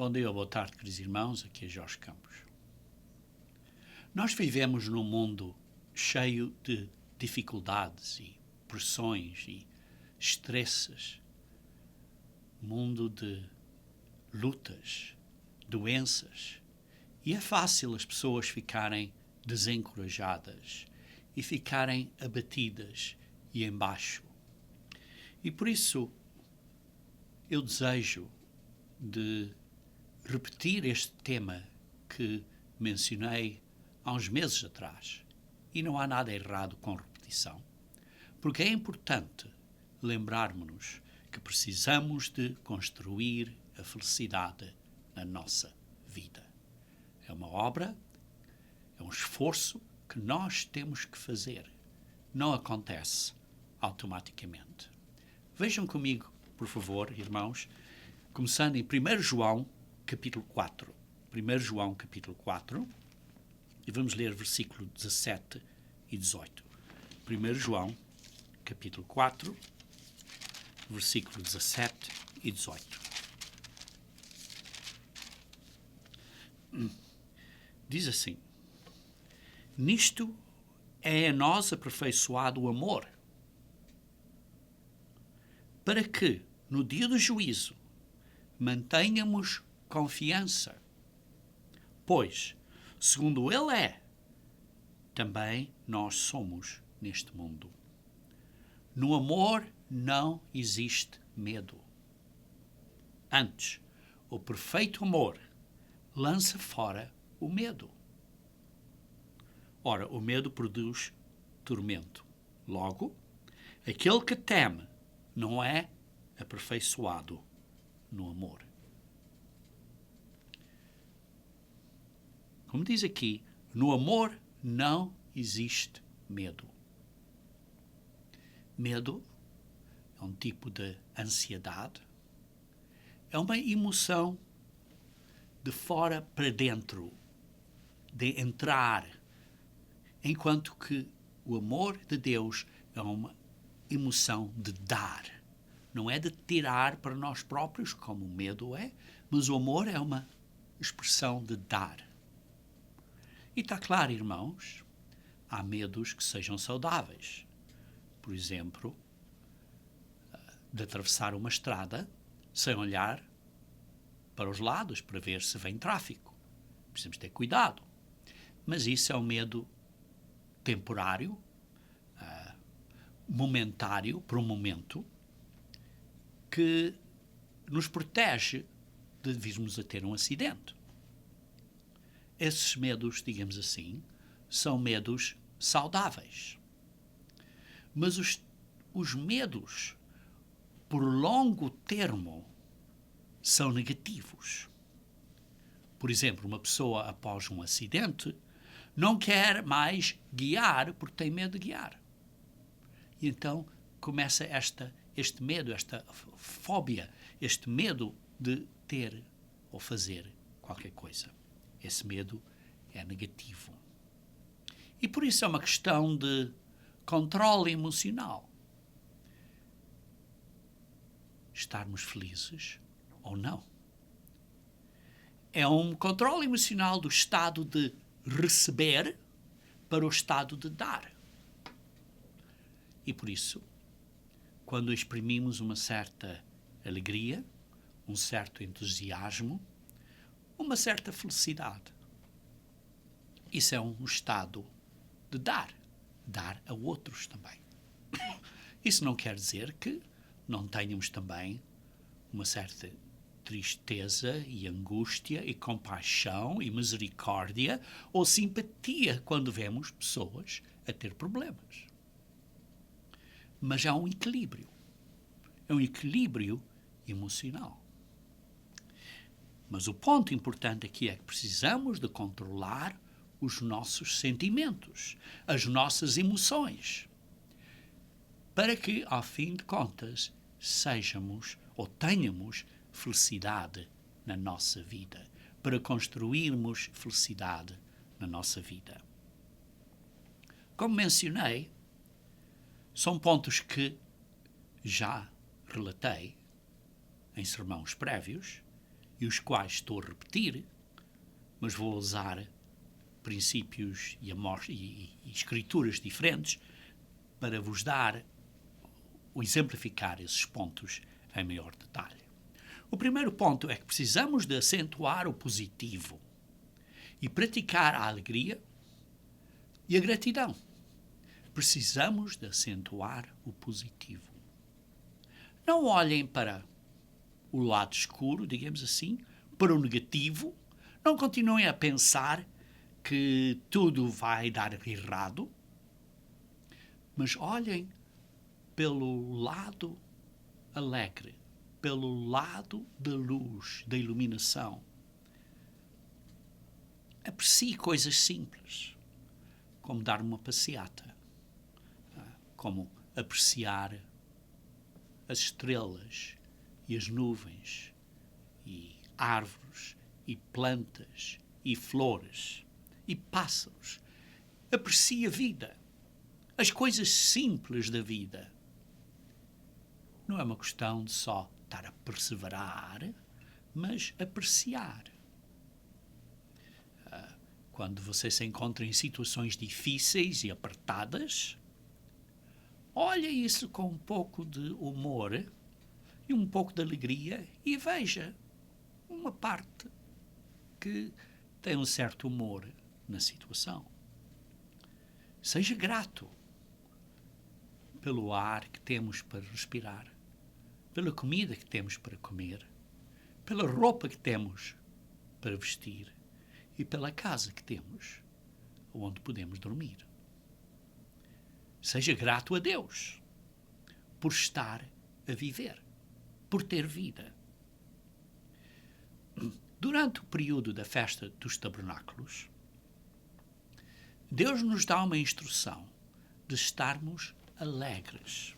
Bom dia ou boa tarde, queridos irmãos, aqui é Jorge Campos. Nós vivemos num mundo cheio de dificuldades e pressões e estresses, mundo de lutas, doenças, e é fácil as pessoas ficarem desencorajadas e ficarem abatidas e em baixo. E por isso eu desejo de repetir este tema que mencionei há uns meses atrás. E não há nada errado com repetição, porque é importante lembrarmos-nos que precisamos de construir a felicidade na nossa vida. É uma obra, é um esforço que nós temos que fazer. Não acontece automaticamente. Vejam comigo, por favor, irmãos, começando em 1 João, capítulo 4. 1 João, capítulo 4, e vamos ler versículo 17 e 18. 1 João, capítulo 4, versículo 17 e 18. Diz assim: Nisto é a nós aperfeiçoado o amor, para que, no dia do juízo, mantenhamos confiança. Pois, segundo Ele é, também nós somos neste mundo. No amor não existe medo. Antes, o perfeito amor lança fora o medo. Ora, o medo produz tormento. Logo, aquele que teme não é aperfeiçoado no amor. Como diz aqui, no amor não existe medo. Medo é um tipo de ansiedade, é uma emoção de fora para dentro, de entrar, enquanto que o amor de Deus é uma emoção de dar. Não é de tirar para nós próprios, como o medo é, mas o amor é uma expressão de dar. E está claro, irmãos, há medos que sejam saudáveis. Por exemplo, de atravessar uma estrada sem olhar para os lados para ver se vem tráfico. Precisamos ter cuidado. Mas isso é um medo temporário, momentário, por um momento, que nos protege de virmos a ter um acidente. Esses medos, digamos assim, são medos saudáveis. Mas os medos por longo termo são negativos. Por exemplo, uma pessoa após um acidente não quer mais guiar porque tem medo de guiar. E então começa este medo, esta fóbia, este medo de ter ou fazer qualquer coisa. Esse medo é negativo. E por isso é uma questão de controle emocional. Estarmos felizes ou não. É um controle emocional do estado de receber para o estado de dar. E por isso, quando exprimimos uma certa alegria, um certo entusiasmo, uma certa felicidade, isso é um estado de dar a outros também. Isso não quer dizer que não tenhamos também uma certa tristeza e angústia e compaixão e misericórdia ou simpatia quando vemos pessoas a ter problemas. Mas há um equilíbrio. É um equilíbrio emocional. Mas o ponto importante aqui é que precisamos de controlar os nossos sentimentos, as nossas emoções, para que, ao fim de contas, sejamos ou tenhamos felicidade na nossa vida, para construirmos felicidade na nossa vida. Como mencionei, são pontos que já relatei em sermões prévios e os quais estou a repetir, mas vou usar princípios e escrituras diferentes para vos dar ou exemplificar esses pontos em maior detalhe. O primeiro ponto é que precisamos de acentuar o positivo e praticar a alegria e a gratidão. Precisamos de acentuar o positivo. Não olhem para o lado escuro, digamos assim, para o negativo. Não continuem a pensar que tudo vai dar errado, mas olhem pelo lado alegre, pelo lado da luz, da iluminação. Aprecie coisas simples, como dar uma passeata, como apreciar as estrelas e as nuvens e árvores e plantas e flores e pássaros. Aprecie a vida, as coisas simples da vida. Não é uma questão de só estar a perseverar, mas apreciar. Quando você se encontra em situações difíceis e apertadas, olhe isso com um pouco de humor e um pouco de alegria e veja uma parte que tem um certo humor na situação. Seja grato pelo ar que temos para respirar, pela comida que temos para comer, pela roupa que temos para vestir e pela casa que temos, onde podemos dormir. Seja grato a Deus por estar a viver, por ter vida. Durante o período da festa dos tabernáculos, Deus nos dá uma instrução de estarmos alegres.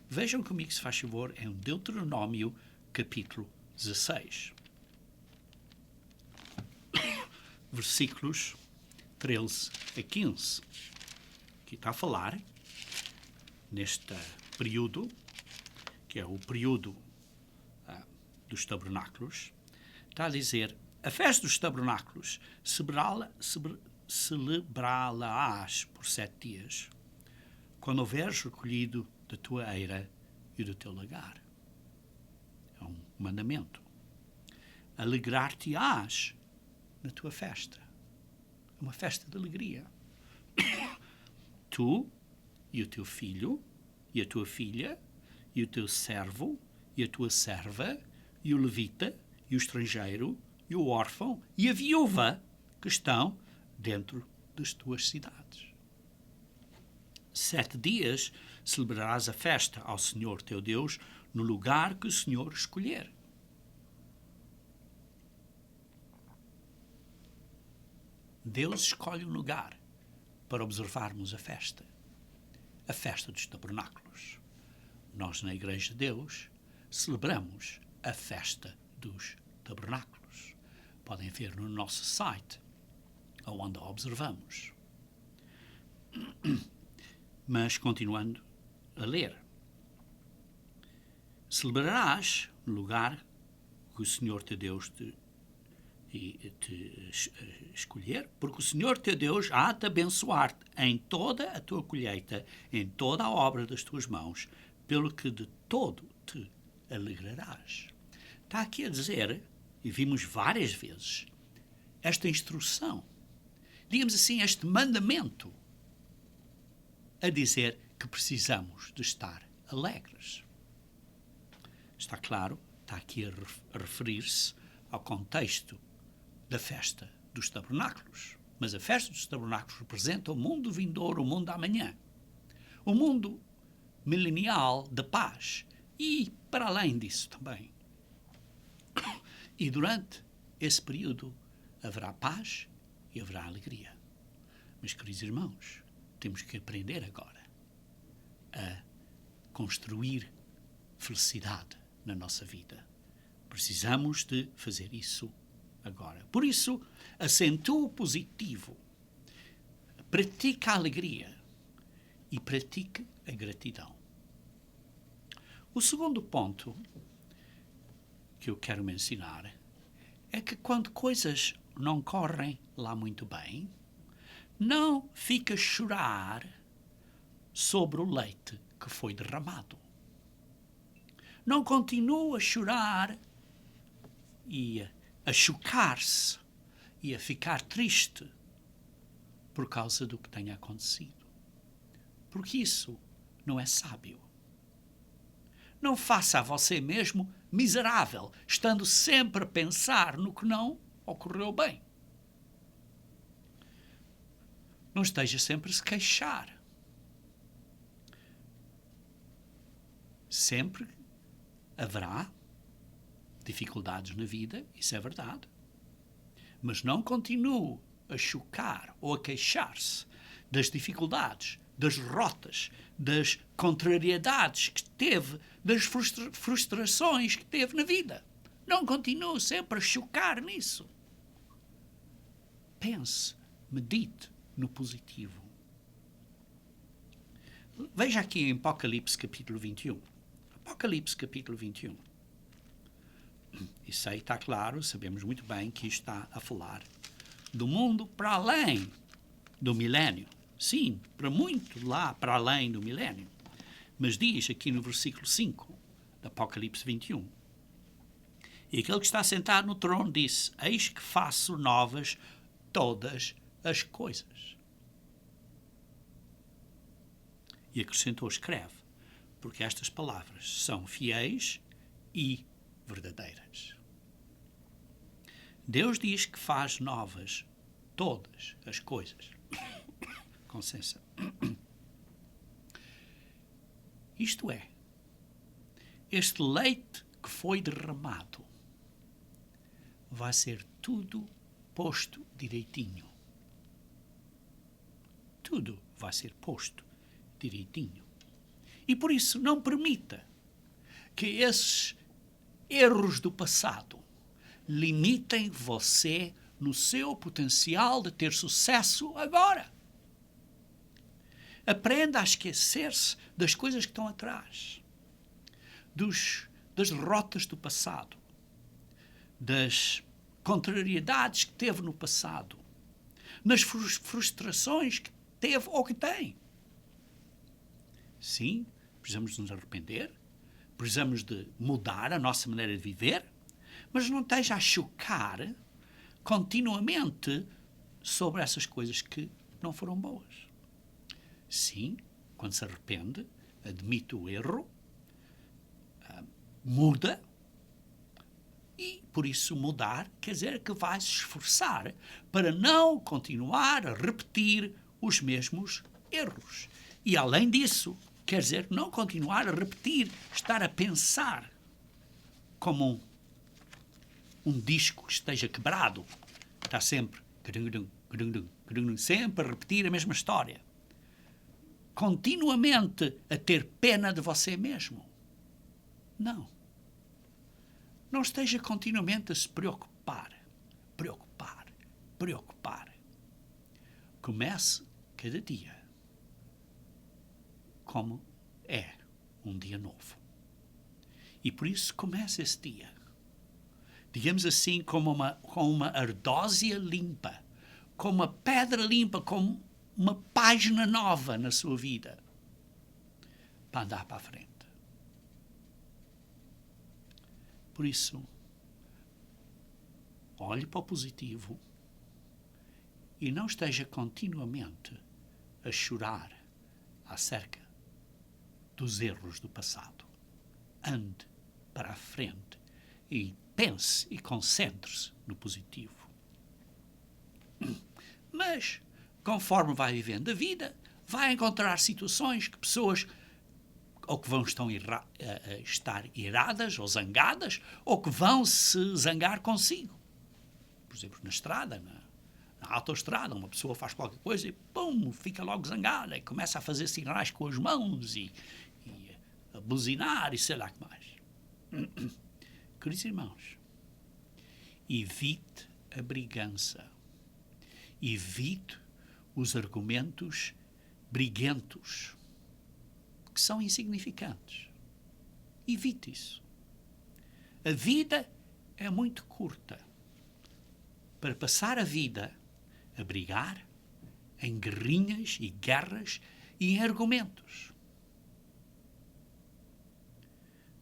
Vejam comigo, se faz favor, em Deuteronômio, capítulo 16. Versículos 13 a 15. Aqui está a falar, neste período, que é o período dos tabernáculos, está a dizer: a festa dos tabernáculos celebrá-la-ás por 7 dias, quando houveres recolhido da tua eira e do teu lagar. É um mandamento. Alegrar-te-ás na tua festa. É uma festa de alegria. Tu e o teu filho e a tua filha e o teu servo e a tua serva e o levita e o estrangeiro e o órfão e a viúva que estão dentro das tuas cidades. 7 dias celebrarás a festa ao Senhor teu Deus no lugar que o Senhor escolher. Deus escolhe um lugar para observarmos a festa dos tabernáculos. Nós, na Igreja de Deus, celebramos a festa dos tabernáculos. Podem ver no nosso site, onde a observamos. Mas, continuando a ler, celebrarás no lugar que o Senhor teu Deus te escolher, porque o Senhor teu Deus há de abençoar-te em toda a tua colheita, em toda a obra das tuas mãos, pelo que de todo te alegrarás. Está aqui a dizer, e vimos várias vezes, esta instrução, digamos assim, este mandamento, a dizer que precisamos de estar alegres. Está claro, está aqui a referir-se ao contexto da festa dos tabernáculos. Mas a festa dos tabernáculos representa o mundo vindouro, o mundo da amanhã. O mundo milenial da paz. E para além disso também. E durante esse período haverá paz e haverá alegria. Mas, queridos irmãos, temos que aprender agora a construir felicidade na nossa vida. Precisamos de fazer isso agora. Por isso, acentua o positivo, pratica a alegria e pratique a gratidão. O segundo ponto que eu quero mencionar é que quando coisas não correm lá muito bem, não fica a chorar sobre o leite que foi derramado. Não continua a chorar e a chocar-se e a ficar triste por causa do que tenha acontecido. Porque isso não é sábio. Não faça a você mesmo miserável, estando sempre a pensar no que não ocorreu bem. Não esteja sempre a se queixar. Sempre haverá dificuldades na vida, isso é verdade. Mas não continue a chocar ou a queixar-se das dificuldades, das derrotas, das contrariedades que teve, das frustrações que teve na vida. Não continue sempre a chocar nisso. Pense, medite no positivo. Veja aqui em Apocalipse capítulo 21. Apocalipse capítulo 21. Isso aí está claro, sabemos muito bem que isto está a falar do mundo para além do milénio. Sim, para muito lá para além do milénio. Mas diz aqui no versículo 5 de Apocalipse 21. E aquele que está sentado no trono disse: Eis que faço novas todas as coisas. E acrescentou: escreve, porque estas palavras são fiéis e verdadeiras. Deus diz que faz novas todas as coisas. Com licença. Isto é, este leite que foi derramado vai ser tudo posto direitinho. Tudo vai ser posto direitinho. E por isso não permita que esses erros do passado limitem você no seu potencial de ter sucesso agora. Aprenda a esquecer-se das coisas que estão atrás, das derrotas do passado, das contrariedades que teve no passado, nas frustrações que teve ou que tem. Sim, precisamos nos arrepender, precisamos de mudar a nossa maneira de viver, mas não esteja a chocar continuamente sobre essas coisas que não foram boas. Sim, quando se arrepende, admite o erro, muda, e por isso mudar quer dizer que vai se esforçar para não continuar a repetir os mesmos erros. E além disso, quer dizer não continuar a repetir, estar a pensar como um disco que esteja quebrado, está sempre sempre a repetir a mesma história, continuamente a ter pena de você mesmo. Não esteja continuamente a se preocupar. Comece cada dia como é um dia novo. E por isso comece esse dia, digamos assim, com uma ardósia limpa, com uma pedra limpa, com uma página nova na sua vida, para andar para a frente. Por isso, olhe para o positivo e não esteja continuamente a chorar acerca dos erros do passado. Ande para a frente e pense e concentre-se no positivo. Mas, conforme vai vivendo a vida, vai encontrar situações que pessoas ou que vão estar iradas ou zangadas, ou que vão se zangar consigo. Por exemplo, na estrada, na autoestrada, uma pessoa faz qualquer coisa e pum, fica logo zangada e começa a fazer sinais com as mãos e a buzinar e sei lá o que mais. Queridos irmãos, evite a brigança. Evite os argumentos briguentos, que são insignificantes. Evite isso. A vida é muito curta. para passar a vida a brigar em guerrinhas e guerras e em argumentos.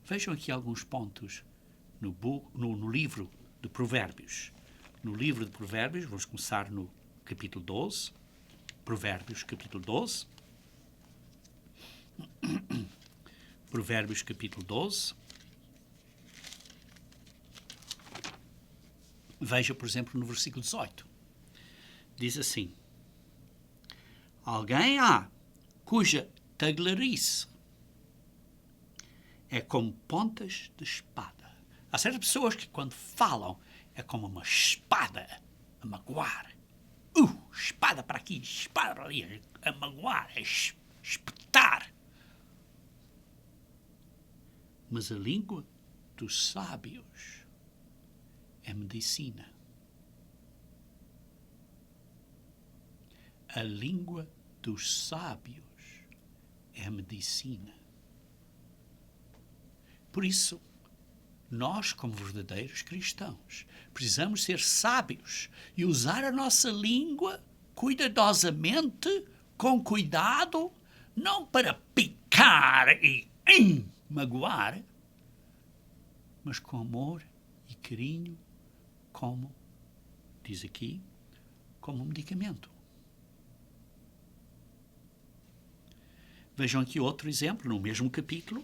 Vejam aqui alguns pontos no livro de Provérbios. No livro de Provérbios, vamos começar no capítulo 12. Provérbios, capítulo 12. Provérbios, capítulo 12. Veja, por exemplo, no versículo 18. Diz assim: alguém há cuja taglarice é como pontas de espada. Há certas pessoas que, quando falam, é como uma espada a magoar. Espada para aqui, espada para ali, a magoar, a espetar. Mas a língua dos sábios é medicina. A língua dos sábios é medicina. Por isso, nós, como verdadeiros cristãos, precisamos ser sábios e usar a nossa língua cuidadosamente, com cuidado, não para picar e magoar, mas com amor e carinho, como diz aqui, como um medicamento. Vejam aqui outro exemplo, no mesmo capítulo,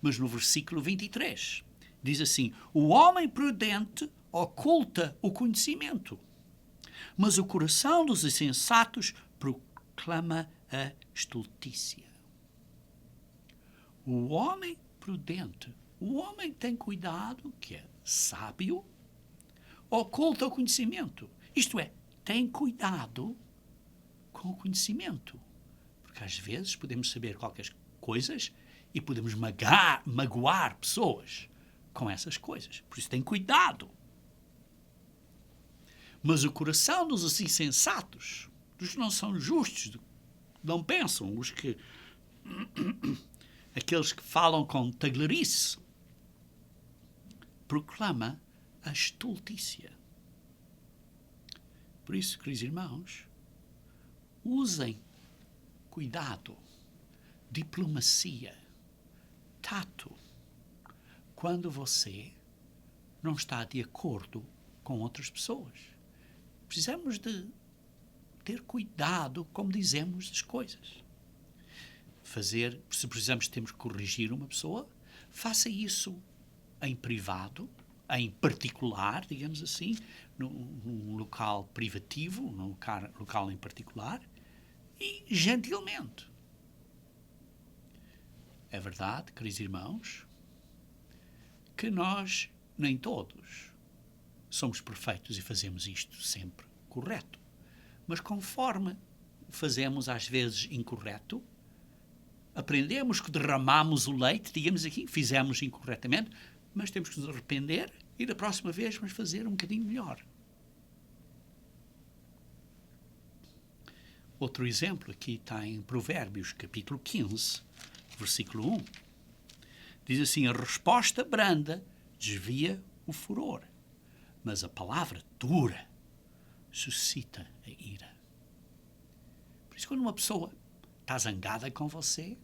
mas no versículo 23. Diz assim: o homem prudente oculta o conhecimento, mas o coração dos insensatos proclama a estultícia. O homem prudente, o homem que tem cuidado, que é sábio, oculta o conhecimento. Isto é, tem cuidado com o conhecimento. Porque às vezes podemos saber qualquer coisas e podemos magoar pessoas com essas coisas. Por isso tem cuidado. Mas o coração dos insensatos, dos que não são justos, não pensam, os que aqueles que falam com taglarice, proclama a estultícia. Por isso, queridos irmãos, usem cuidado, diplomacia, tato, quando você não está de acordo com outras pessoas. Precisamos de ter cuidado como dizemos as coisas. Se precisamos, temos que corrigir uma pessoa, faça isso em privado, em particular, digamos assim, num local privativo, num local em particular, e gentilmente. É verdade, queridos irmãos, que nós, nem todos, somos perfeitos e fazemos isto sempre correto. Mas conforme fazemos às vezes incorreto, aprendemos que derramamos o leite, digamos aqui, fizemos incorretamente, mas temos que nos arrepender e da próxima vez vamos fazer um bocadinho melhor. Outro exemplo aqui está em Provérbios, capítulo 15, versículo 1. Diz assim: a resposta branda desvia o furor, mas a palavra dura suscita a ira. Por isso, quando uma pessoa está zangada com você,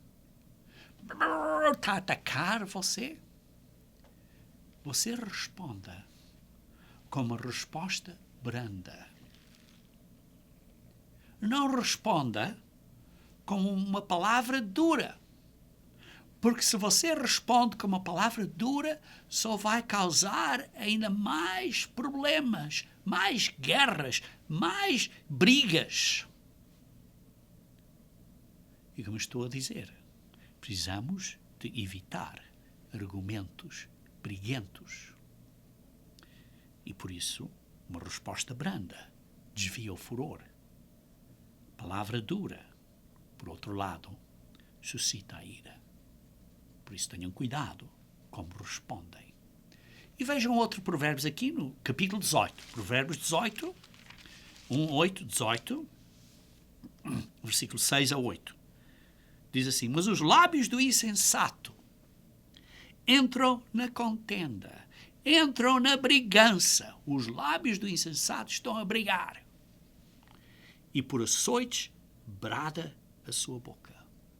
está a atacar você, você responda com uma resposta branda. Não responda com uma palavra dura. Porque se você responde com uma palavra dura, só vai causar ainda mais problemas, mais guerras, mais brigas. E como estou a dizer, precisamos de evitar argumentos briguentos. E por isso, uma resposta branda desvia o furor. Palavra dura, por outro lado, suscita a ira. Por isso tenham cuidado como respondem. E vejam outro provérbio aqui no capítulo 18. Provérbios 18, 8, 18, versículo 6 a 8. Diz assim: mas os lábios do insensato entram na contenda entram na brigança. Os lábios do insensato estão a brigar. E por açoites brada a sua boca.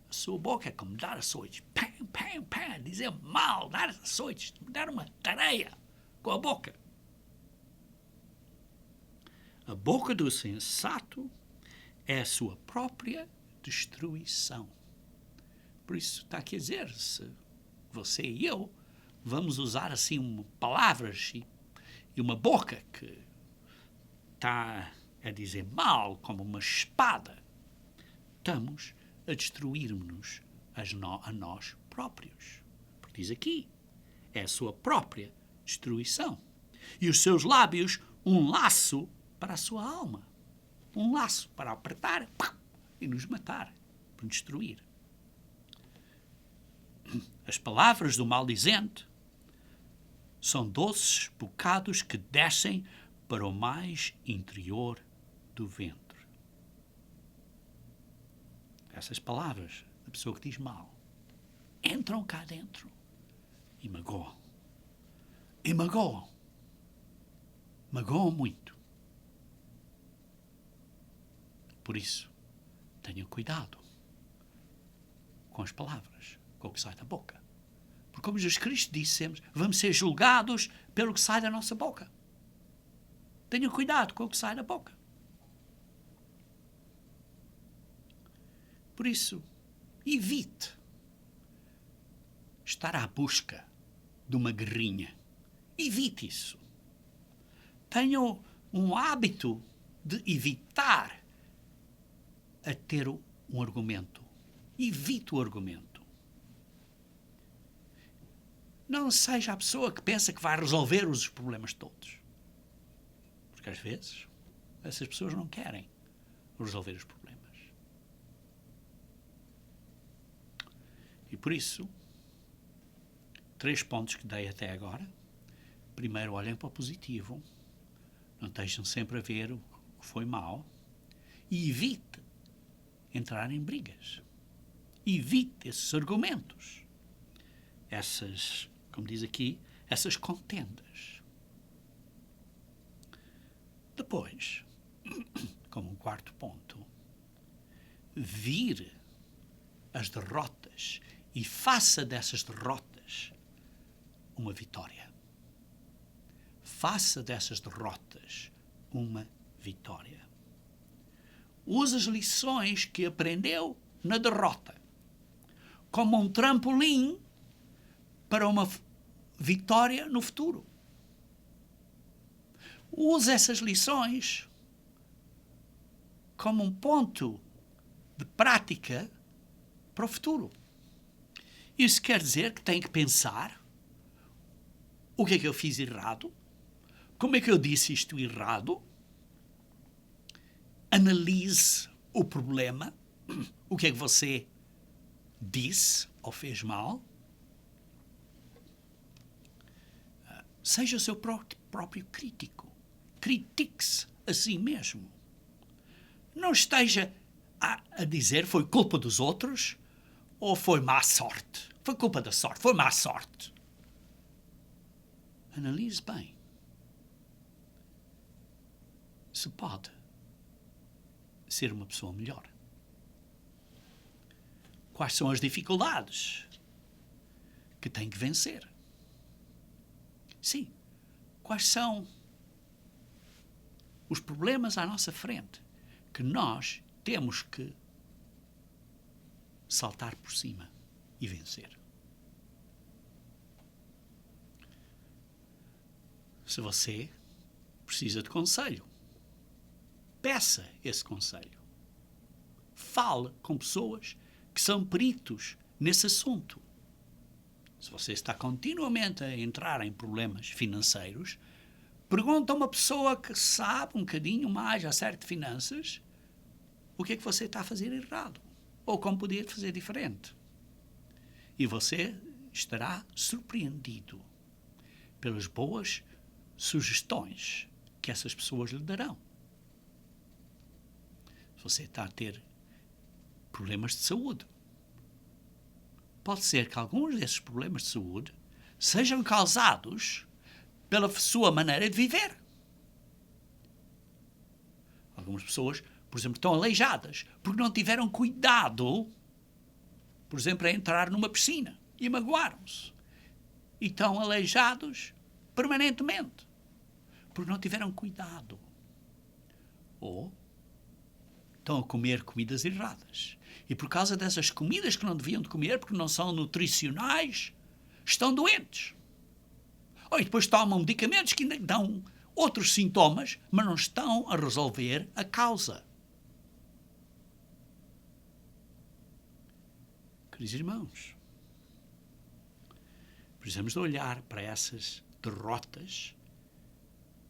A sua boca é como dar açoites. Pam, pam, pam, dizer mal, dar açoites, dar uma tareia com a boca. A boca do sensato é a sua própria destruição. Por isso está aqui a dizer, se você e eu vamos usar assim palavras e uma boca que está a dizer mal como uma espada, estamos a destruir-nos a nós próprios. Porque diz aqui, é a sua própria destruição. E os seus lábios, um laço para a sua alma. Um laço para apertar e nos matar, para nos destruir. As palavras do maldizente são doces bocados que descem para o mais interior do ventre. Essas palavras da pessoa que diz mal entram cá dentro e magoam. E magoam. Magoam muito. Por isso, tenham cuidado com as palavras, com o que sai da boca. Porque como Jesus Cristo disse sempre, vamos ser julgados pelo que sai da nossa boca. Tenham cuidado com o que sai da boca. Por isso, evite estar à busca de uma guerrinha. Evite isso. Tenham um hábito de evitar a ter um argumento. Evite o argumento. Não seja a pessoa que pensa que vai resolver os problemas todos. Porque às vezes essas pessoas não querem resolver os problemas. E por isso, 3 pontos que dei até agora. Primeiro, olhem para o positivo. Não deixem sempre a ver o que foi mal. E evite entrar em brigas. Evite esses argumentos. Essas, como diz aqui, essas contendas. Depois, como um 4º ponto, vire as derrotas e faça dessas derrotas uma vitória. Faça dessas derrotas uma vitória. Use as lições que aprendeu na derrota como um trampolim para uma vitória no futuro. Use essas lições como um ponto de prática para o futuro. Isso quer dizer que tem que pensar o que é que eu fiz errado, como é que eu disse isto errado, analise o problema, o que é que você disse ou fez mal. Seja o seu próprio crítico. Critique-se a si mesmo. Não esteja a dizer foi culpa dos outros ou foi má sorte. Foi culpa da sorte, foi má sorte. Analise bem se pode ser uma pessoa melhor. Quais são as dificuldades que tem que vencer? Sim, quais são os problemas à nossa frente que nós temos que saltar por cima e vencer? Se você precisa de conselho, peça esse conselho. Fale com pessoas que são peritos nesse assunto. Se você está continuamente a entrar em problemas financeiros, pergunta a uma pessoa que sabe um bocadinho mais acerca de finanças o que é que você está a fazer errado ou como podia fazer diferente. E você estará surpreendido pelas boas sugestões que essas pessoas lhe darão. Se você está a ter problemas de saúde, pode ser que alguns desses problemas de saúde sejam causados pela sua maneira de viver. Algumas pessoas, por exemplo, estão aleijadas porque não tiveram cuidado, por exemplo, a entrar numa piscina e magoaram-se. E estão aleijados permanentemente porque não tiveram cuidado. Ou estão a comer comidas erradas. E por causa dessas comidas que não deviam de comer, porque não são nutricionais, estão doentes. Ou e depois tomam medicamentos que ainda dão outros sintomas, mas não estão a resolver a causa. Queridos irmãos, precisamos de olhar para essas derrotas,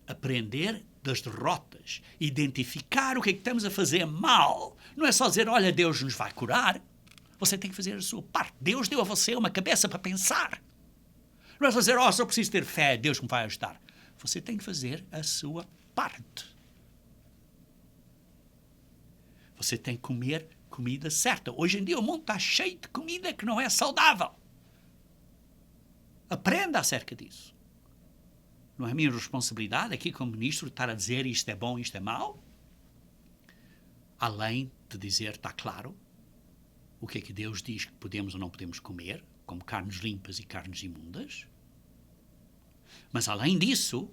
aprender das derrotas, identificar o que é que estamos a fazer mal. Não é só dizer, olha, Deus nos vai curar. Você tem que fazer a sua parte. Deus deu a você uma cabeça para pensar. Não é só dizer, só preciso ter fé, Deus me vai ajudar. Você tem que fazer a sua parte. Você tem que comer comida certa. Hoje em dia o mundo está cheio de comida que não é saudável. Aprenda acerca disso. Não é minha responsabilidade aqui como ministro estar a dizer isto é bom, isto é mau? Além de dizer, está claro, o que é que Deus diz que podemos ou não podemos comer, como carnes limpas e carnes imundas. Mas além disso,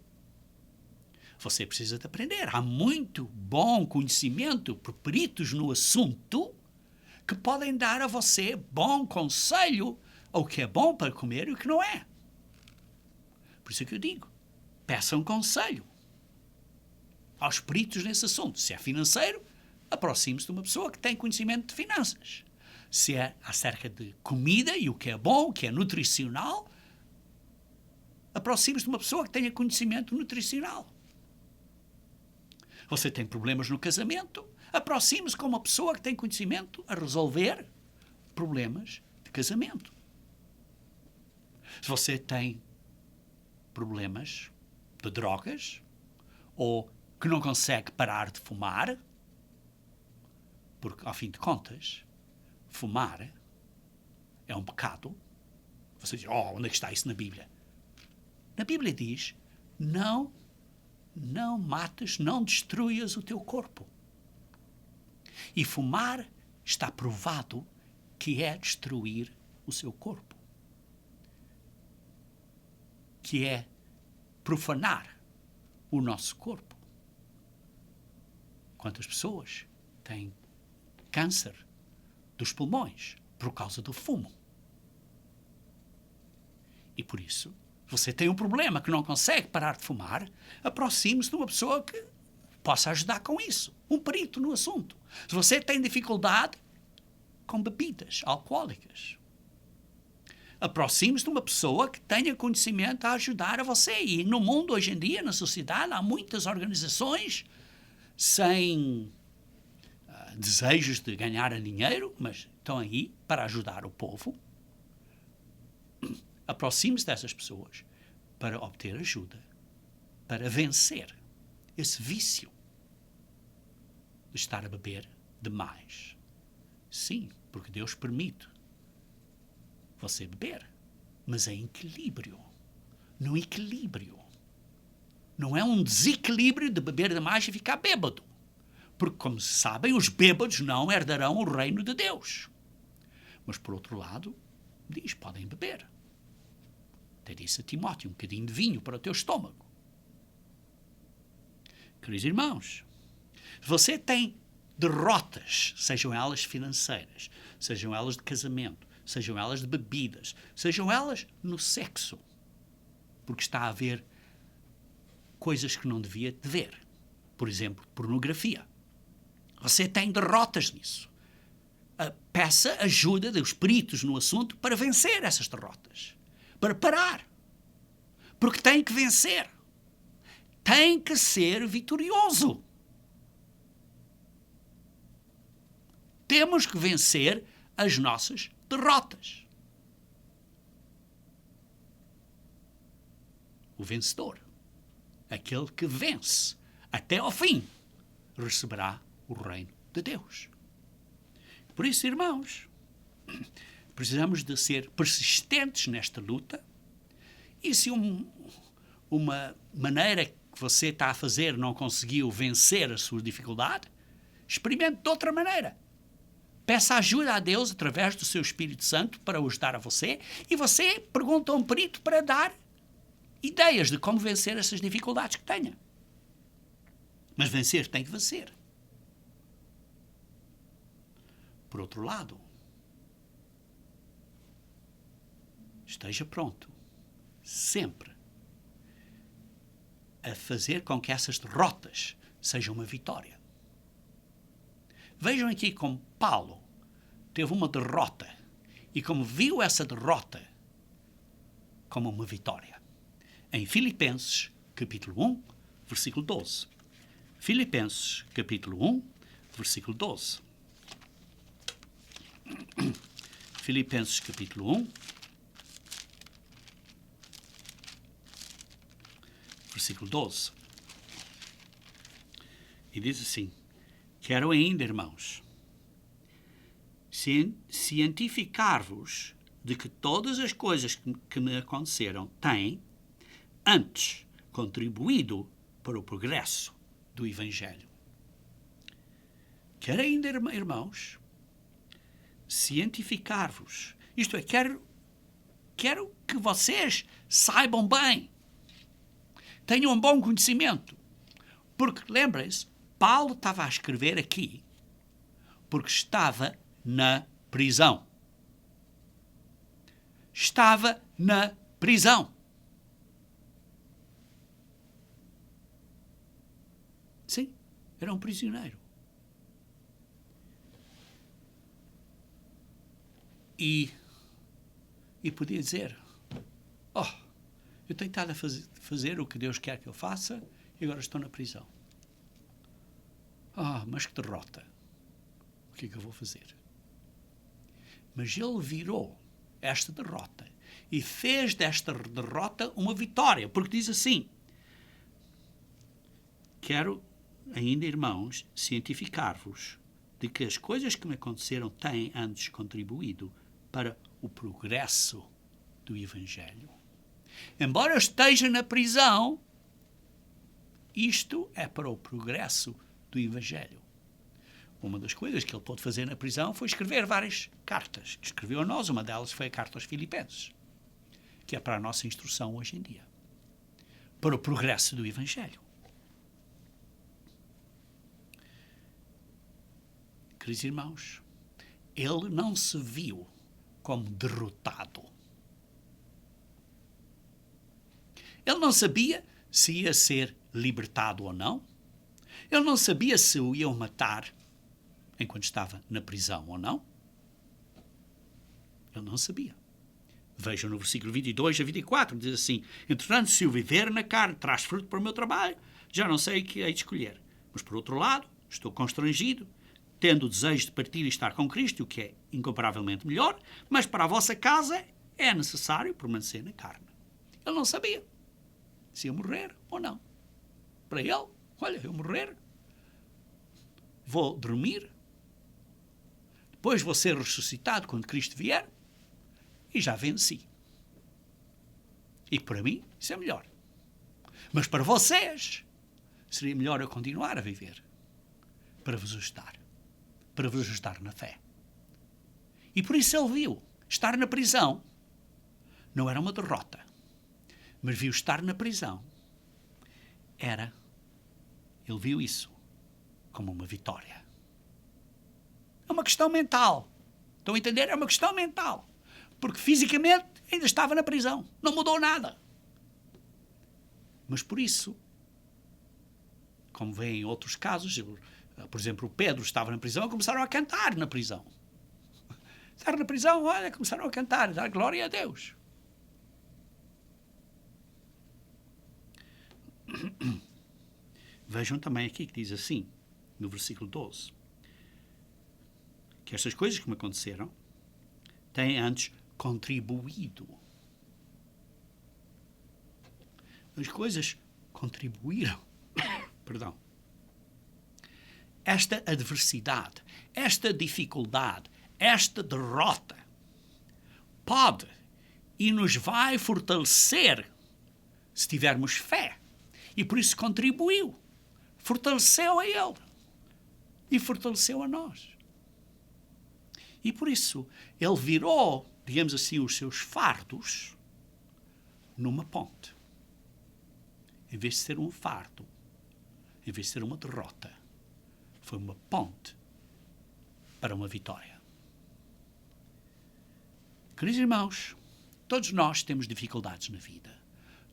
você precisa de aprender. Há muito bom conhecimento por peritos no assunto que podem dar a você bom conselho ao que é bom para comer e o que não é. Por isso é que eu digo, peça um conselho aos peritos nesse assunto. Se é financeiro, aproxime-se de uma pessoa que tem conhecimento de finanças. Se é acerca de comida e o que é bom, o que é nutricional, aproxime-se de uma pessoa que tenha conhecimento nutricional. Você tem problemas no casamento, aproxime-se com uma pessoa que tem conhecimento a resolver problemas de casamento. Se você tem problemas de drogas ou que não consegue parar de fumar, porque, ao fim de contas, fumar é um pecado. Você diz, onde é que está isso na Bíblia? Na Bíblia diz, não mates, não destruas o teu corpo. E fumar está provado que é destruir o seu corpo. Que é profanar o nosso corpo. Quantas pessoas têm câncer dos pulmões por causa do fumo? E por isso, você tem um problema que não consegue parar de fumar, aproxime-se de uma pessoa que possa ajudar com isso. Um perito no assunto. Se você tem dificuldade com bebidas alcoólicas, aproxime-se de uma pessoa que tenha conhecimento a ajudar a você. E no mundo, hoje em dia, na sociedade, há muitas organizações sem desejos de ganhar dinheiro, mas estão aí para ajudar o povo. Aproxime-se dessas pessoas para obter ajuda, para vencer esse vício de estar a beber demais. Sim, porque Deus permite você beber, mas em equilíbrio. No equilíbrio. Não é um desequilíbrio de beber demais e ficar bêbado. Porque, como se sabem, os bêbados não herdarão o reino de Deus. Mas, por outro lado, diz, podem beber. Até disse a Timóteo, um bocadinho de vinho para o teu estômago. Queridos irmãos, você tem derrotas, sejam elas financeiras, sejam elas de casamento, sejam elas de bebidas, sejam elas no sexo, porque está a haver coisas que não devia ver. Por exemplo, pornografia. Você tem derrotas nisso. Peça ajuda dos peritos no assunto para vencer essas derrotas. Para parar. Porque tem que vencer. Tem que ser vitorioso. Temos que vencer as nossas derrotas. O vencedor, aquele que vence até ao fim, receberá o reino de Deus. Por isso, irmãos, precisamos de ser persistentes nesta luta. E se uma maneira que você está a fazer não conseguiu vencer a sua dificuldade, experimente de outra maneira. Peça ajuda a Deus através do seu Espírito Santo para o ajudar a você e você pergunta a um perito para dar ideias de como vencer essas dificuldades que tenha. Mas vencer tem que vencer. Por outro lado, esteja pronto, sempre, a fazer com que essas derrotas sejam uma vitória. Vejam aqui como Paulo teve uma derrota e como viu essa derrota como uma vitória. Em Filipenses, capítulo 1, versículo 12. Filipenses, capítulo 1, versículo 12. Filipenses, capítulo 1, versículo 12. E diz assim: quero ainda, irmãos, cientificar-vos de que todas as coisas que me aconteceram têm, antes, contribuído para o progresso do Evangelho. Quero ainda, irmãos, cientificar-vos. Isto é, quero que vocês saibam bem, tenham um bom conhecimento. Porque, lembrem-se, Paulo estava a escrever aqui porque estava na prisão. Estava na prisão. Sim, era um prisioneiro. E podia dizer, eu tenho estado a fazer o que Deus quer que eu faça e agora estou na prisão. Mas que derrota. O que é que eu vou fazer? Mas ele virou esta derrota e fez desta derrota uma vitória, porque diz assim: quero ainda, irmãos, cientificar-vos de que as coisas que me aconteceram têm antes contribuído para o progresso do Evangelho. Embora eu esteja na prisão, isto é para o progresso do Evangelho. Uma das coisas que ele pôde fazer na prisão foi escrever várias cartas. Escreveu a nós, uma delas foi a carta aos Filipenses, que é para a nossa instrução hoje em dia, para o progresso do Evangelho. Queridos irmãos, ele não se viu como derrotado. Ele não sabia se ia ser libertado ou não. Ele não sabia se o iam matar enquanto estava na prisão ou não. Ele não sabia. Vejam no versículo 22 a 24, diz assim: entretanto, se o viver na carne traz fruto para o meu trabalho, já não sei o que hei de escolher. Mas, por outro lado, estou constrangido, tendo o desejo de partir e estar com Cristo, o que é incomparavelmente melhor, mas para a vossa casa é necessário permanecer na carne. Ele não sabia se ia morrer ou não. Para ele, olha, eu morrer, vou dormir, depois vou ser ressuscitado quando Cristo vier e já venci. E para mim isso é melhor. Mas para vocês seria melhor eu continuar a viver para vos ajudar na fé. E por isso ele viu estar na prisão não era uma derrota, mas viu estar na prisão ele viu isso como uma vitória. É uma questão mental. Estão a entender? É uma questão mental. Porque fisicamente ainda estava na prisão. Não mudou nada. Mas por isso, como vem em outros casos, por exemplo, o Pedro estava na prisão e começaram a cantar na prisão. Estavam na prisão, olha, começaram a cantar, a dar glória a Deus. Vejam também aqui que diz assim, no versículo 12, que estas coisas que me aconteceram têm antes contribuído. As coisas contribuíram. Perdão. Esta adversidade, esta dificuldade, esta derrota pode e nos vai fortalecer se tivermos fé. E por isso contribuiu, fortaleceu a ele e fortaleceu a nós. E por isso ele virou, digamos assim, os seus fardos numa ponte. Em vez de ser um fardo, em vez de ser uma derrota, foi uma ponte para uma vitória. Queridos irmãos, todos nós temos dificuldades na vida.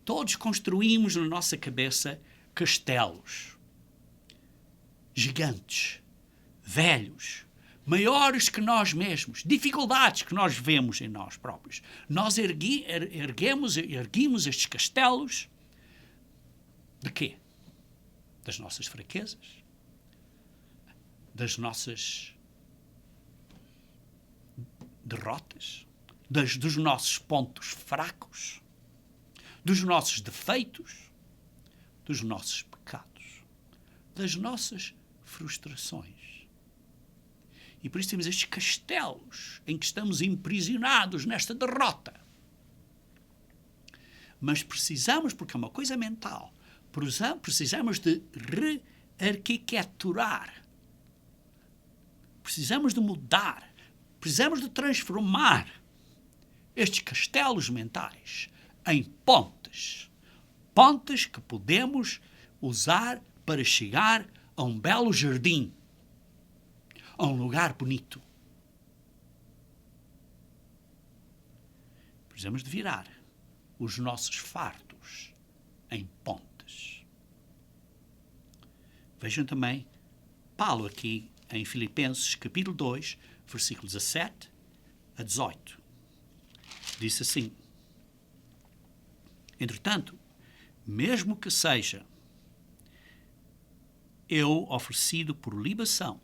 Todos construímos na nossa cabeça castelos gigantes, velhos, maiores que nós mesmos, dificuldades que nós vemos em nós próprios. Nós erguimos estes castelos de quê? Das nossas fraquezas, das nossas derrotas, dos nossos pontos fracos, dos nossos defeitos, dos nossos pecados, das nossas frustrações. E por isso temos estes castelos em que estamos aprisionados nesta derrota. Mas precisamos, porque é uma coisa mental, precisamos de rearquiteturar. Precisamos de mudar. Precisamos de transformar estes castelos mentais em pontes. Pontes que podemos usar para chegar a um belo jardim, a um lugar bonito. Precisamos de virar os nossos fardos em pontes. Vejam também Paulo aqui em Filipenses capítulo 2, versículos 17 a 18. Diz assim: entretanto, mesmo que seja eu oferecido por libação,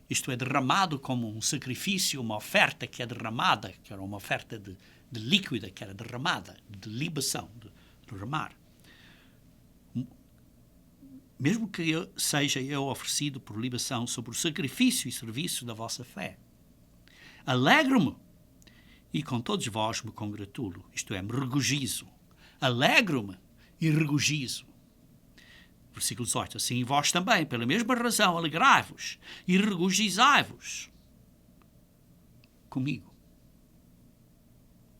isto é, derramado como um sacrifício, uma oferta que é derramada, que era uma oferta de líquida que era derramada, de libação, de derramar. Mesmo que seja eu oferecido por libação sobre o sacrifício e serviço da vossa fé, alegro-me e com todos vós me congratulo, isto é, me regozijo. Alegro-me e regozijo. Versículo 18. Assim vós também, pela mesma razão, alegrai-vos e regozijai-vos comigo.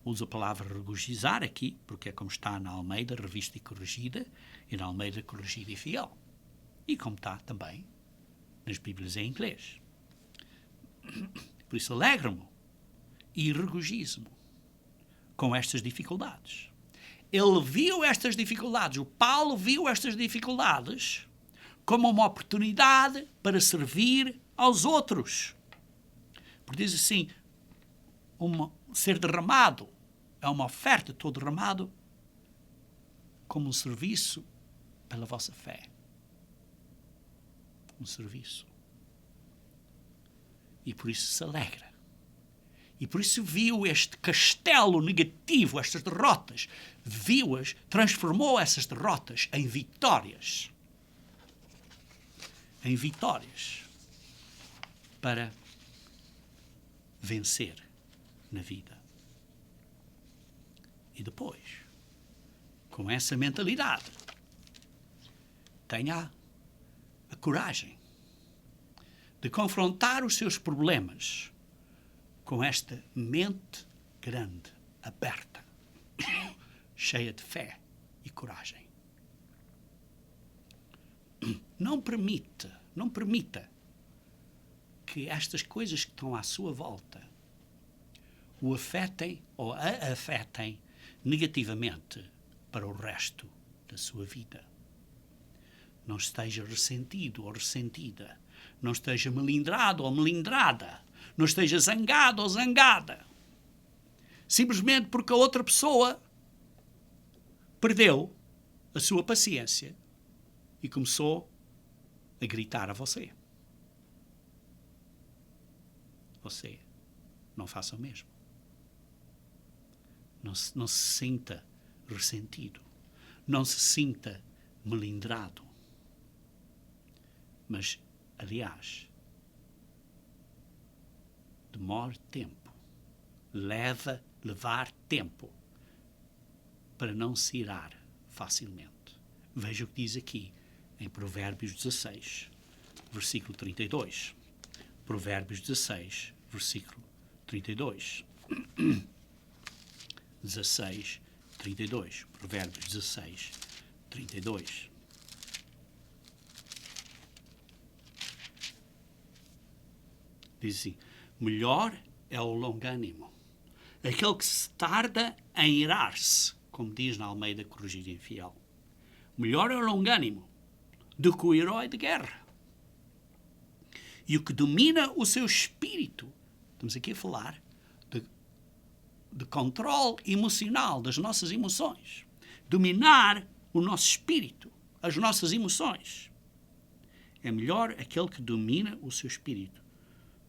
Uso a palavra regozijar aqui, porque é como está na Almeida Revista e Corrigida e na Almeida Corrigida e Fiel. E como está também nas Bíblias em inglês. Por isso, alegro-me e regozijo-me com estas dificuldades. Ele viu estas dificuldades, o Paulo viu estas dificuldades como uma oportunidade para servir aos outros. Porque diz assim, ser derramado é uma oferta, estou derramado como um serviço pela vossa fé. Um serviço. E por isso se alegra. E por isso viu este castelo negativo, estas derrotas, viu-as, transformou essas derrotas em vitórias. Em vitórias para vencer na vida. E depois, com essa mentalidade, tenha a coragem de confrontar os seus problemas com esta mente grande, aberta, cheia de fé e coragem. Não permita que estas coisas que estão à sua volta o afetem ou a afetem negativamente para o resto da sua vida. Não esteja ressentido ou ressentida. Não esteja melindrado ou melindrada. Não esteja zangado ou zangada. Simplesmente porque a outra pessoa perdeu a sua paciência e começou a gritar a você. Você não faça o mesmo. Não se sinta ressentido. Não se sinta melindrado. Mas, aliás, demore tempo. Levar tempo para não se irar facilmente. Veja o que diz aqui em Provérbios 16, versículo 32. Provérbios 16, versículo 32. 16, 32. Provérbios 16, 32. Diz assim: melhor é o longânimo, aquele que se tarda em irar-se, como diz na Almeida Corrigida e Fiel. Melhor é o longânimo do que o herói de guerra. E o que domina o seu espírito, estamos aqui a falar de controle emocional das nossas emoções. Dominar o nosso espírito, as nossas emoções. É melhor aquele que domina o seu espírito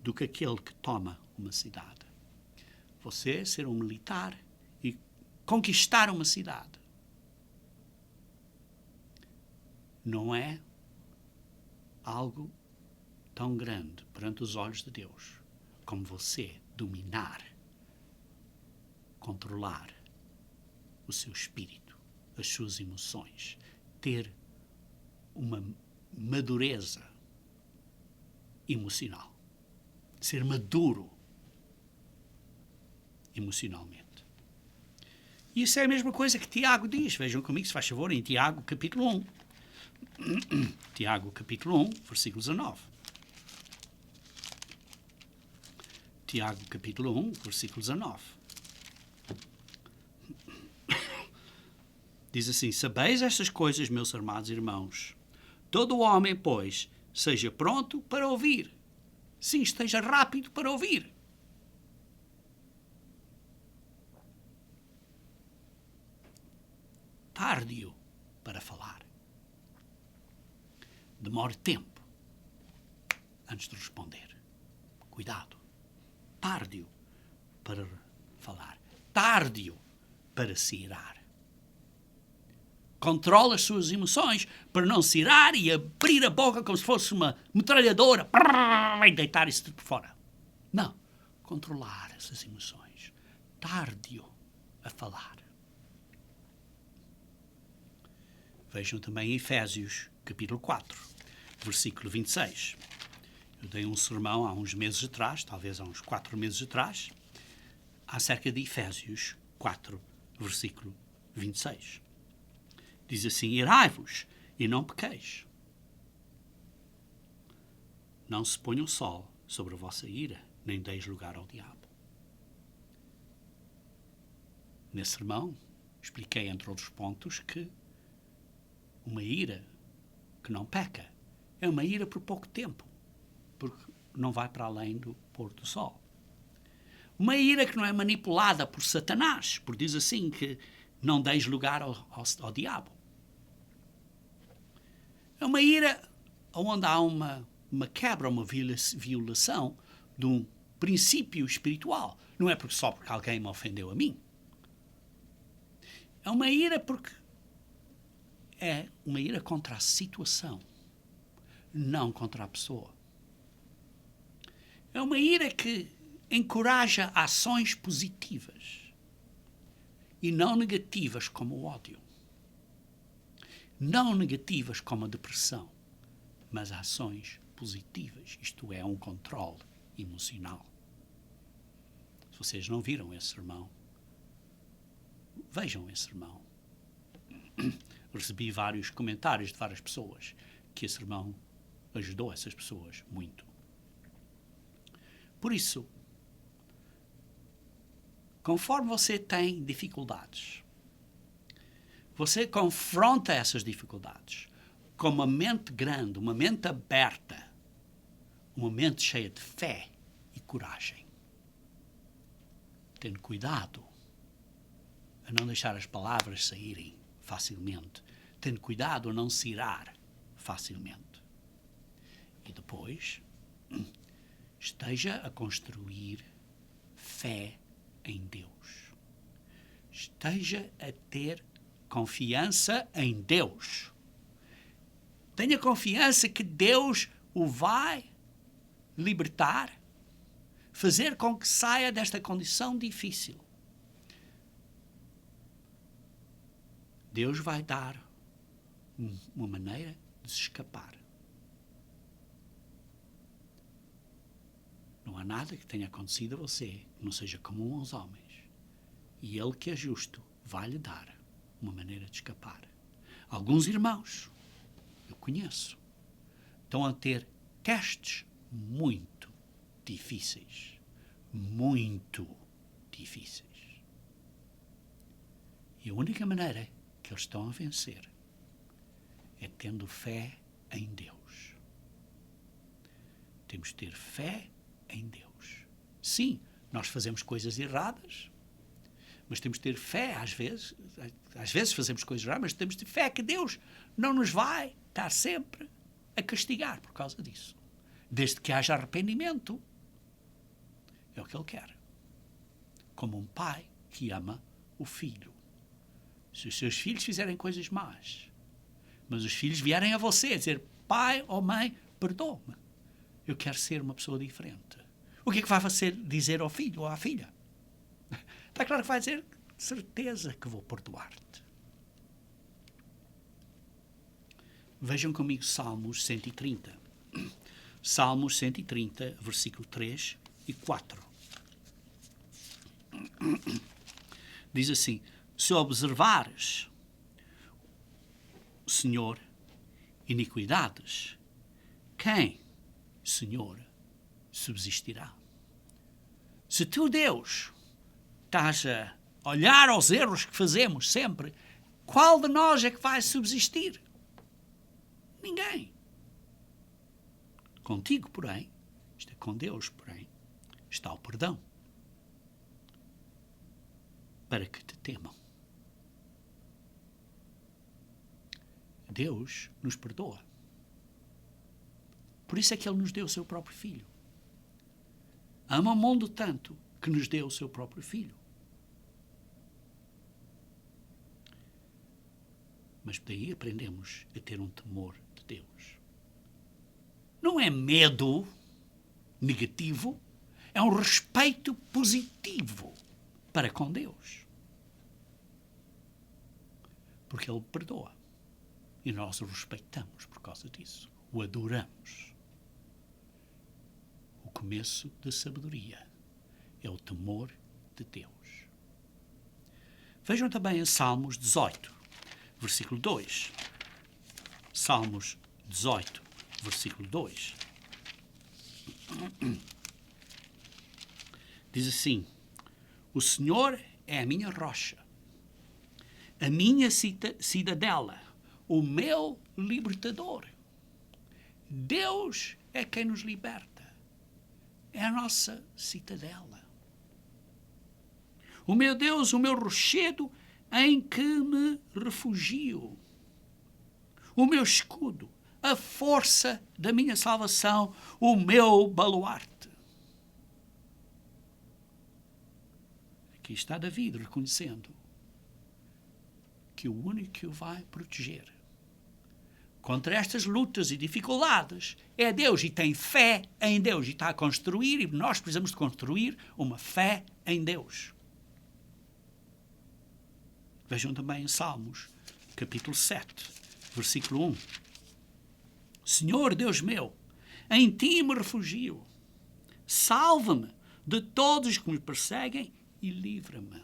do que aquele que toma uma cidade. Você ser um militar e conquistar uma cidade não é algo tão grande perante os olhos de Deus como você dominar, controlar o seu espírito, as suas emoções, ter uma madureza emocional, ser maduro emocionalmente. E isso é a mesma coisa que Tiago diz. Vejam comigo, se faz favor, em Tiago capítulo 1. Tiago capítulo 1, versículo 19. Tiago capítulo 1, versículo 19. Diz assim: sabeis estas coisas, meus amados irmãos. Todo o homem, pois, seja pronto para ouvir. Sim, esteja rápido para ouvir. Tárdio para falar. Demore tempo antes de responder. Cuidado. Tárdio para falar. Tárdio para se irar. Controla as suas emoções para não se irar e abrir a boca como se fosse uma metralhadora e deitar isso tudo por fora. Não. Controlar essas emoções. Tárdio a falar. Vejam também Efésios, capítulo 4, versículo 26. Eu dei um sermão há uns meses atrás, talvez há uns 4 meses atrás, acerca de Efésios 4, versículo 26. Diz assim: irai-vos e não pequeis. Não se ponha o sol sobre a vossa ira, nem deis lugar ao diabo. Nesse sermão, expliquei, entre outros pontos, que uma ira que não peca é uma ira por pouco tempo, porque não vai para além do pôr do sol. Uma ira que não é manipulada por Satanás, porque diz assim que não deis lugar ao diabo. É uma ira onde há uma quebra, uma violação de um princípio espiritual. Não é só porque alguém me ofendeu a mim. É uma ira porque é uma ira contra a situação, não contra a pessoa. É uma ira que encoraja ações positivas e não negativas como o ódio. Não negativas como a depressão, mas ações positivas. Isto é, um controle emocional. Se vocês não viram esse sermão, vejam esse sermão. Recebi vários comentários de várias pessoas que esse sermão ajudou essas pessoas muito. Por isso, conforme você tem dificuldades, você confronta essas dificuldades com uma mente grande, uma mente aberta, uma mente cheia de fé e coragem. Tendo cuidado a não deixar as palavras saírem facilmente. Tendo cuidado a não se irar facilmente. E depois, esteja a construir fé em Deus. Esteja a ter confiança em Deus. Tenha confiança que Deus o vai libertar, fazer com que saia desta condição difícil. Deus vai dar uma maneira de se escapar. Não há nada que tenha acontecido a você que não seja comum aos homens. E Ele, que é justo, vai-lhe dar uma maneira de escapar. Alguns irmãos, eu conheço, estão a ter testes muito difíceis. Muito difíceis. E a única maneira que eles estão a vencer é tendo fé em Deus. Temos de ter fé em Deus. Sim, nós fazemos coisas erradas, mas temos de ter fé às vezes fazemos coisas erradas, mas temos de ter fé que Deus não nos vai estar sempre a castigar por causa disso. Desde que haja arrependimento. É o que Ele quer. Como um pai que ama o filho. Se os seus filhos fizerem coisas más, mas os filhos vierem a você a dizer: pai ou mãe, perdoa-me, eu quero ser uma pessoa diferente. O que é que vai dizer ao filho ou à filha? Está claro que vai dizer: certeza que vou perdoar-te. Vejam comigo Salmos 130. Salmos 130, versículo 3 e 4. Diz assim: se observares, Senhor, iniquidades, quem, Senhor, subsistirá? Se tu, Deus, estás a olhar aos erros que fazemos sempre, qual de nós é que vai subsistir? Ninguém. Contigo, porém, isto é, com Deus, porém, está o perdão, para que te temam. Deus nos perdoa. Por isso é que Ele nos deu o seu próprio Filho. Ama o mundo tanto que nos deu o seu próprio Filho. Mas daí aprendemos a ter um temor de Deus. Não é medo negativo, é um respeito positivo para com Deus. Porque Ele perdoa. E nós o respeitamos por causa disso. O adoramos. O começo da sabedoria é o temor de Deus. Vejam também em Salmos 18, versículo 2. Salmos 18, versículo 2. Diz assim: o Senhor é a minha rocha, a minha cidadela, o meu libertador. Deus é quem nos liberta. É a nossa cidadela. O meu Deus, o meu rochedo em que me refugio. O meu escudo, a força da minha salvação, o meu baluarte. Aqui está David reconhecendo que o único que o vai proteger contra estas lutas e dificuldades é Deus, e tem fé em Deus, e está a construir, e nós precisamos de construir uma fé em Deus. Vejam também em Salmos, capítulo 7, versículo 1. Senhor Deus meu, em ti me refugio. Salva-me de todos que me perseguem e livra-me.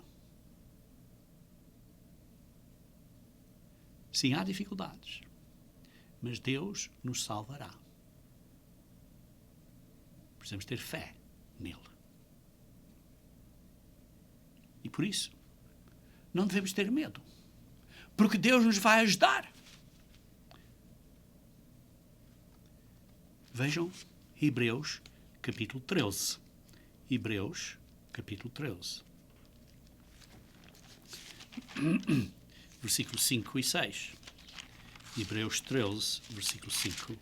Sim, há dificuldades, mas Deus nos salvará. Precisamos ter fé nele. E por isso, não devemos ter medo, porque Deus nos vai ajudar. Vejam Hebreus, capítulo 13. Hebreus, capítulo 13. Versículos 5 e 6. Hebreus 13, versículos 5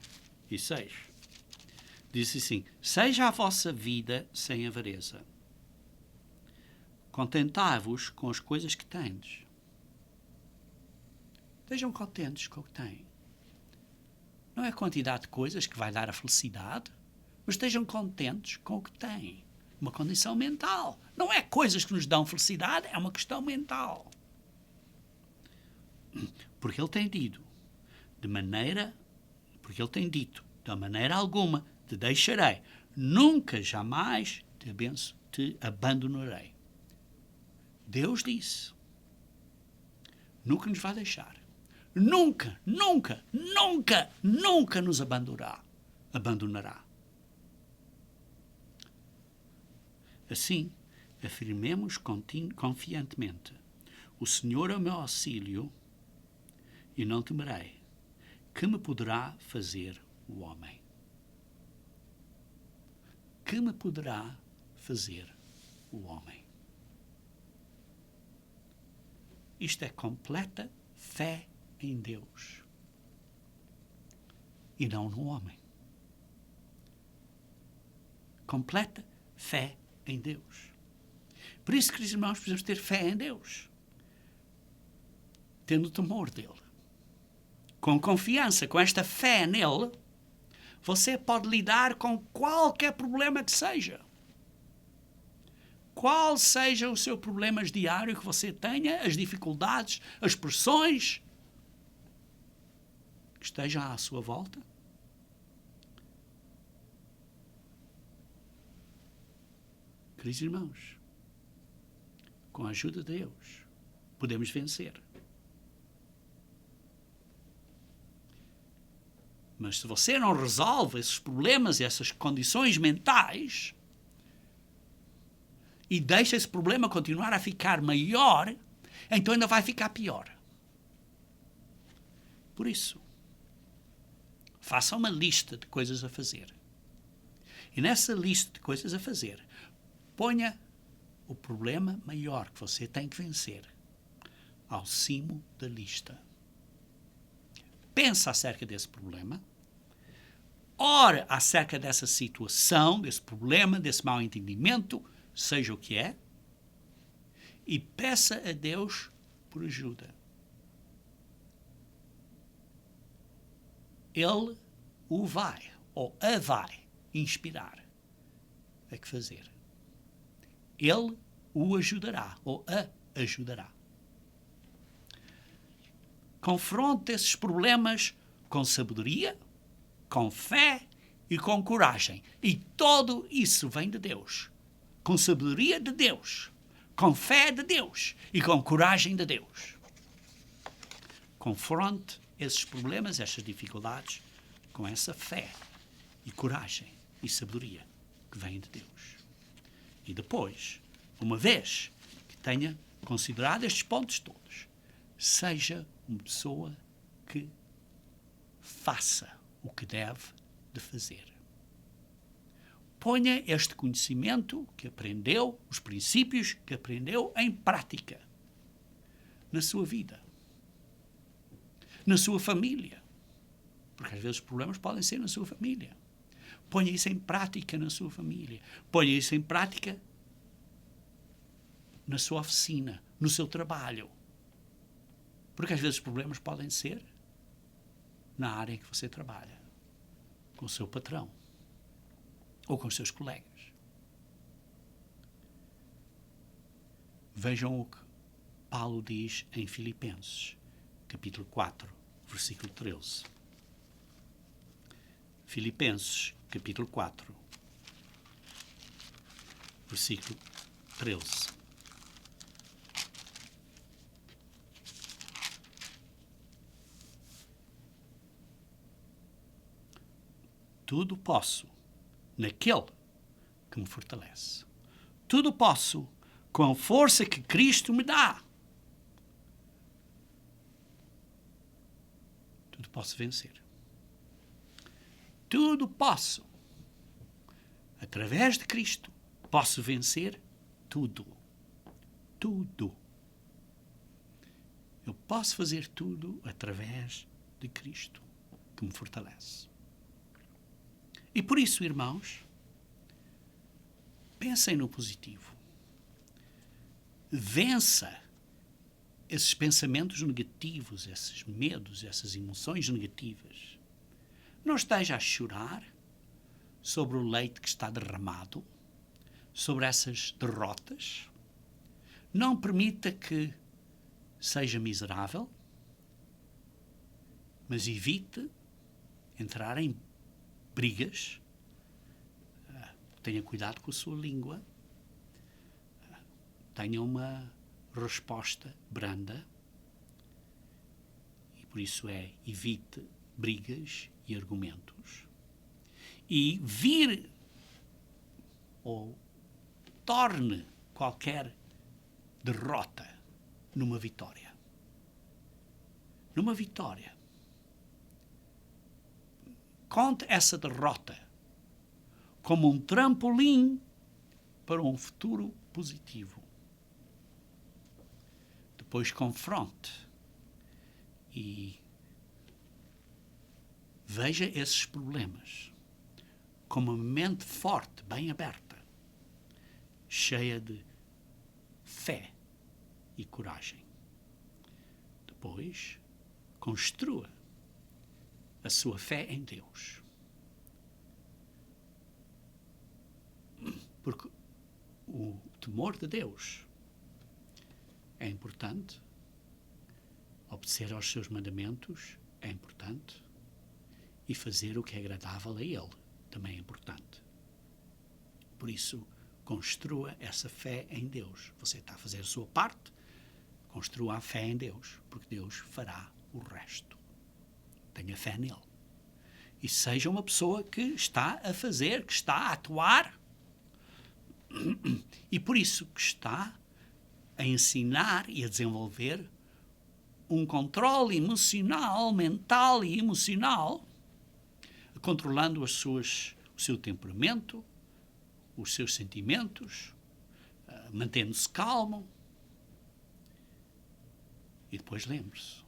e 6. Diz assim: seja a vossa vida sem avareza. Contentai-vos com as coisas que tendes. Estejam contentes com o que têm. Não é a quantidade de coisas que vai dar a felicidade, mas estejam contentes com o que têm. Uma condição mental. Não é coisas que nos dão felicidade, é uma questão mental. Porque ele tem dito, de maneira alguma te deixarei, nunca jamais te abandonarei. Deus disse, nunca nos vai deixar. Nunca, nunca, nunca, nunca nos abandonará. Assim, afirmemos confiantemente, o Senhor é o meu auxílio e não temerei. Que me poderá fazer o homem? Que me poderá fazer o homem? Isto é completa fé em Deus e não no homem. Completa fé em Deus. Por isso, queridos irmãos, precisamos ter fé em Deus, tendo temor dele. Com confiança, com esta fé nele, você pode lidar com qualquer problema que seja. Qual seja o seu problema diário que você tenha, as dificuldades, as pressões que estejam à sua volta. Queridos irmãos, com a ajuda de Deus, podemos vencer. Mas se você não resolve esses problemas e essas condições mentais e deixa esse problema continuar a ficar maior, então ainda vai ficar pior. Por isso, faça uma lista de coisas a fazer. E nessa lista de coisas a fazer, ponha o problema maior que você tem que vencer ao cimo da lista. Pensa acerca desse problema, ora acerca dessa situação, desse problema, desse mau entendimento, seja o que é, e peça a Deus por ajuda. Ele o vai, ou a vai, inspirar a que fazer. Ele o ajudará, ou a ajudará. Confronte esses problemas com sabedoria, com fé e com coragem. E tudo isso vem de Deus. Com sabedoria de Deus, com fé de Deus e com coragem de Deus. Confronte esses problemas, essas dificuldades, com essa fé e coragem e sabedoria que vem de Deus. E depois, uma vez que tenha considerado estes pontos todos, seja uma pessoa que faça o que deve de fazer. Ponha este conhecimento que aprendeu, os princípios que aprendeu em prática na sua vida, na sua família, porque às vezes os problemas podem ser na sua família. Ponha isso em prática na sua família. Ponha isso em prática na sua oficina, no seu trabalho. Porque às vezes os problemas podem ser na área em que você trabalha, com o seu patrão ou com os seus colegas. Vejam o que Paulo diz em Filipenses, capítulo 4, versículo 13. Filipenses, capítulo 4, versículo 13. Tudo posso naquele que me fortalece. Tudo posso com a força que Cristo me dá. Tudo posso vencer. Tudo posso. Através de Cristo, posso vencer tudo. Tudo. Eu posso fazer tudo através de Cristo, que me fortalece. E por isso, irmãos, pensem no positivo. Vença esses pensamentos negativos, esses medos, essas emoções negativas. Não esteja a chorar sobre o leite que está derramado, sobre essas derrotas. Não permita que seja miserável. Mas evite entrar em brigas. Tenha cuidado com a sua língua. Tenha uma resposta branda. E por isso evite brigas e argumentos. E vire ou torne qualquer derrota numa vitória. Numa vitória. Conte essa derrota como um trampolim para um futuro positivo. Depois confronte e veja esses problemas com uma mente forte, bem aberta, cheia de fé e coragem. Depois, construa a sua fé em Deus. Porque o temor de Deus é importante, obedecer aos seus mandamentos é importante e fazer o que é agradável a Ele também é importante. Por isso, construa essa fé em Deus. Você está a fazer a sua parte, construa a fé em Deus, porque Deus fará o resto. Tenha fé nele. E seja uma pessoa que está a fazer, que está a atuar, e por isso que está a ensinar e a desenvolver um controle emocional, mental e emocional, controlando o seu temperamento, os seus sentimentos, mantendo-se calmo. E depois lembre-se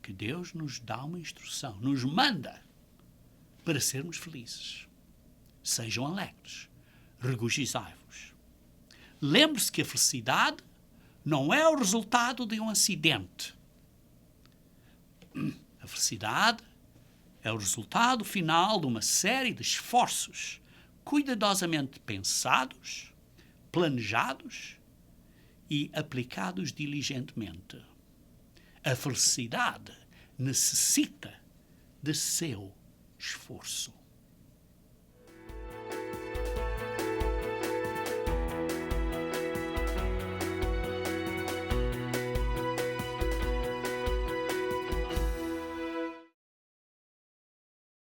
que Deus nos dá uma instrução, nos manda para sermos felizes. Sejam alegres, regozijai-vos. Lembre-se que a felicidade não é o resultado de um acidente. A felicidade é o resultado final de uma série de esforços cuidadosamente pensados, planejados e aplicados diligentemente. A felicidade necessita de seu esforço.